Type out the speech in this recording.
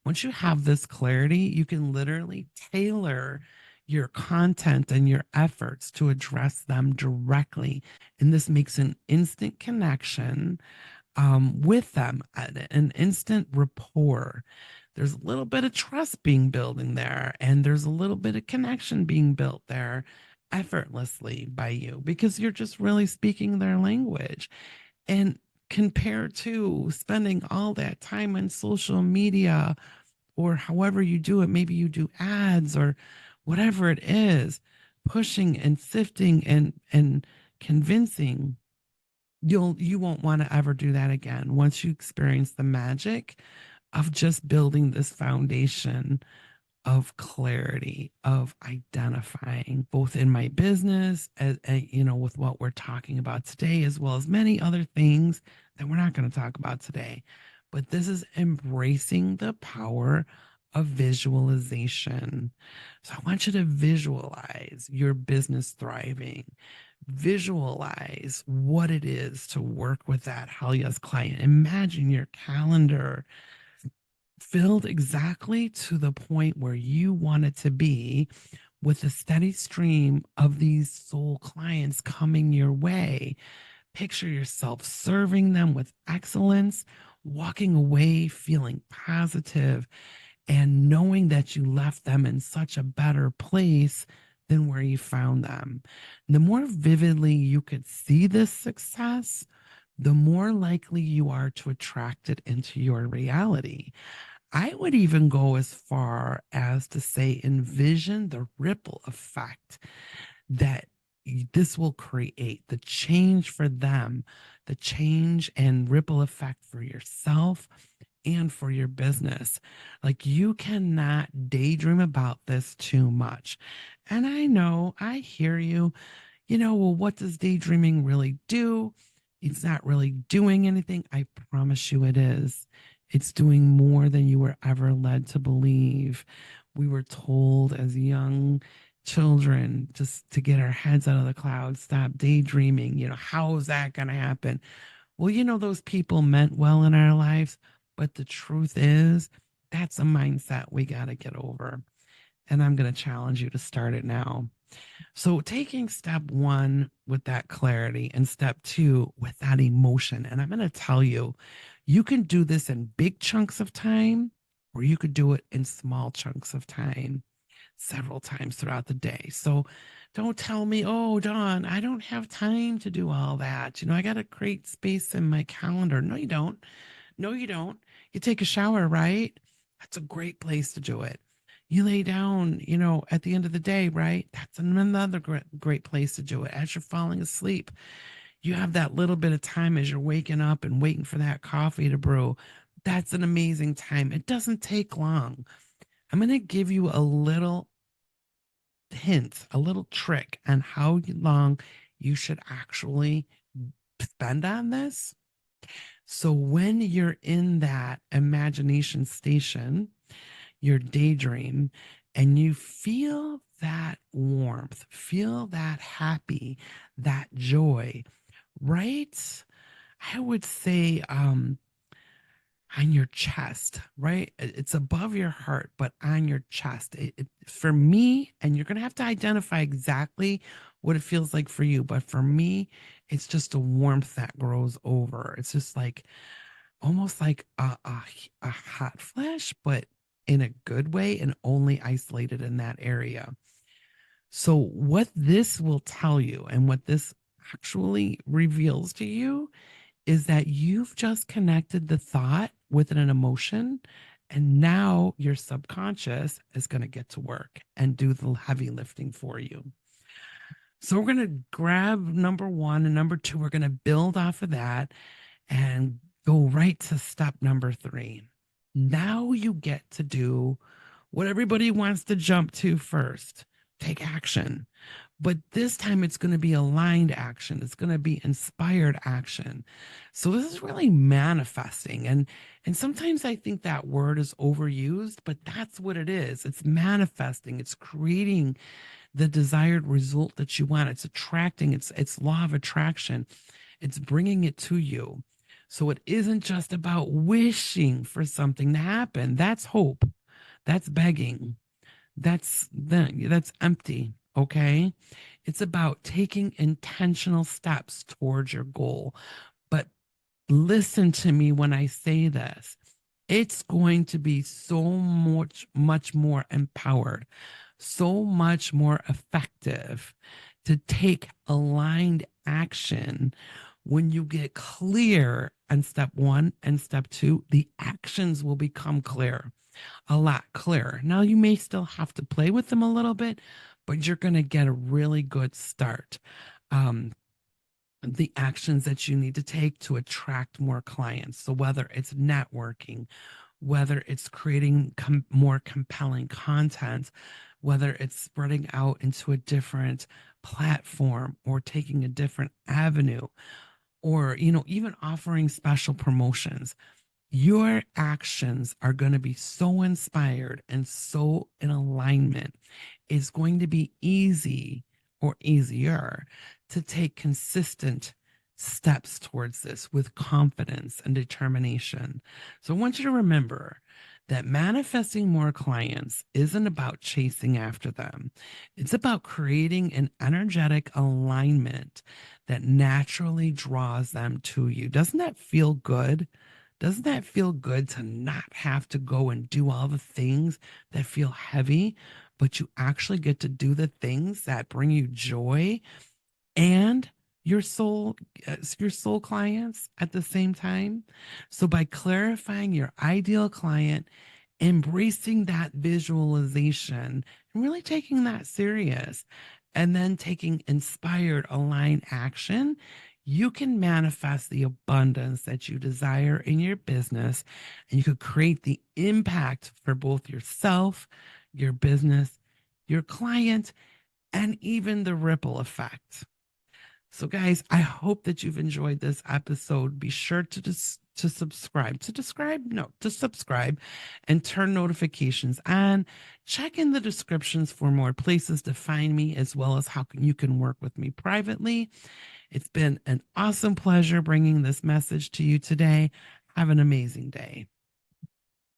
Once you have this clarity, you can literally tailor your content and your efforts to address them directly. And this makes an instant connection with them, an instant rapport. There's a little bit of trust being building there, and there's a little bit of connection being built there effortlessly by you because you're just really speaking their language. And compared to spending all that time on social media or however you do it, maybe you do ads or whatever it is, pushing and sifting and convincing, you won't want to ever do that again once you experience the magic of just building this foundation of clarity, of identifying both in my business, with what we're talking about today, as well as many other things that we're not going to talk about today. But this is embracing the power of visualization. So I want you to visualize your business thriving. Visualize what it is to work with that Hell Yes client. Imagine your calendar filled exactly to the point where you want it to be with a steady stream of these soul clients coming your way. Picture yourself serving them with excellence, walking away feeling positive, and knowing that you left them in such a better place than where you found them. The more vividly you could see this success, the more likely you are to attract it into your reality. I would even go as far as to say, envision the ripple effect that this will create, the change for them, the change and ripple effect for yourself and for your business. Like you cannot daydream about this too much. And I know, I hear you, well, what does daydreaming really do? It's not really doing anything. I promise you it is. It's doing more than you were ever led to believe. We were told as young children just to get our heads out of the clouds, stop daydreaming. How is that going to happen? Well, those people meant well in our lives, but the truth is, that's a mindset we got to get over. And I'm going to challenge you to start it now. So, taking step one with that clarity and step two with that emotion. And I'm going to tell you, you can do this in big chunks of time, or you could do it in small chunks of time several times throughout the day. So, don't tell me, oh, Dawn, I don't have time to do all that. I got to create space in my calendar. No, you don't. No, you don't. You take a shower, right? That's a great place to do it. You lay down, at the end of the day, right? That's another great place to do it. As you're falling asleep, you have that little bit of time as you're waking up and waiting for that coffee to brew. That's an amazing time. It doesn't take long. I'm going to give you a little hint, a little trick on how long you should actually spend on this. So when you're in that imagination station, your daydream, and you feel that warmth, feel that happy, that joy, right? I would say on your chest, right? It's above your heart, but on your chest. For me, and you're going to have to identify exactly what it feels like for you, but for me, it's just a warmth that grows over. It's just like almost like a hot flash, but in a good way and only isolated in that area. So, what this will tell you and what this actually reveals to you is that you've just connected the thought with an emotion. And now your subconscious is going to get to work and do the heavy lifting for you. So, we're going to grab number one and number two. We're going to build off of that and go right to step number three. Now you get to do what everybody wants to jump to first, take action. But this time it's going to be aligned action. It's going to be inspired action. So this is really manifesting. And sometimes I think that word is overused, but that's what it is. It's manifesting. It's creating the desired result that you want. It's attracting. It's law of attraction. It's bringing it to you. So it isn't just about wishing for something to happen. That's hope. That's begging. That's empty. Okay. It's about taking intentional steps towards your goal. But listen to me when I say this. It's going to be so much more empowered, so much more effective to take aligned action when you get clear on step one and step two. The actions will become clear, a lot clearer. Now, you may still have to play with them a little bit, but you're going to get a really good start. Um, the actions that you need to take to attract more clients. So, whether it's networking, whether it's creating more compelling content, whether it's spreading out into a different platform or taking a different avenue, or even offering special promotions, your actions are going to be so inspired and so in alignment. It's going to be easy or easier to take consistent steps towards this with confidence and determination. So I want you to remember that manifesting more clients isn't about chasing after them. It's about creating an energetic alignment that naturally draws them to you. Doesn't that feel good? Doesn't that feel good to not have to go and do all the things that feel heavy, but you actually get to do the things that bring you joy and your soul clients at the same time? So by clarifying your ideal client, embracing that visualization and really taking that serious, and then taking inspired aligned action, you can manifest the abundance that you desire in your business, and you could create the impact for both yourself, your business, your client, and even the ripple effect. So, guys, I hope that you've enjoyed this episode. Be sure to subscribe. To describe, no, to subscribe, and turn notifications on. Check in the descriptions for more places to find me, as well as how you can work with me privately. It's been an awesome pleasure bringing this message to you today. Have an amazing day.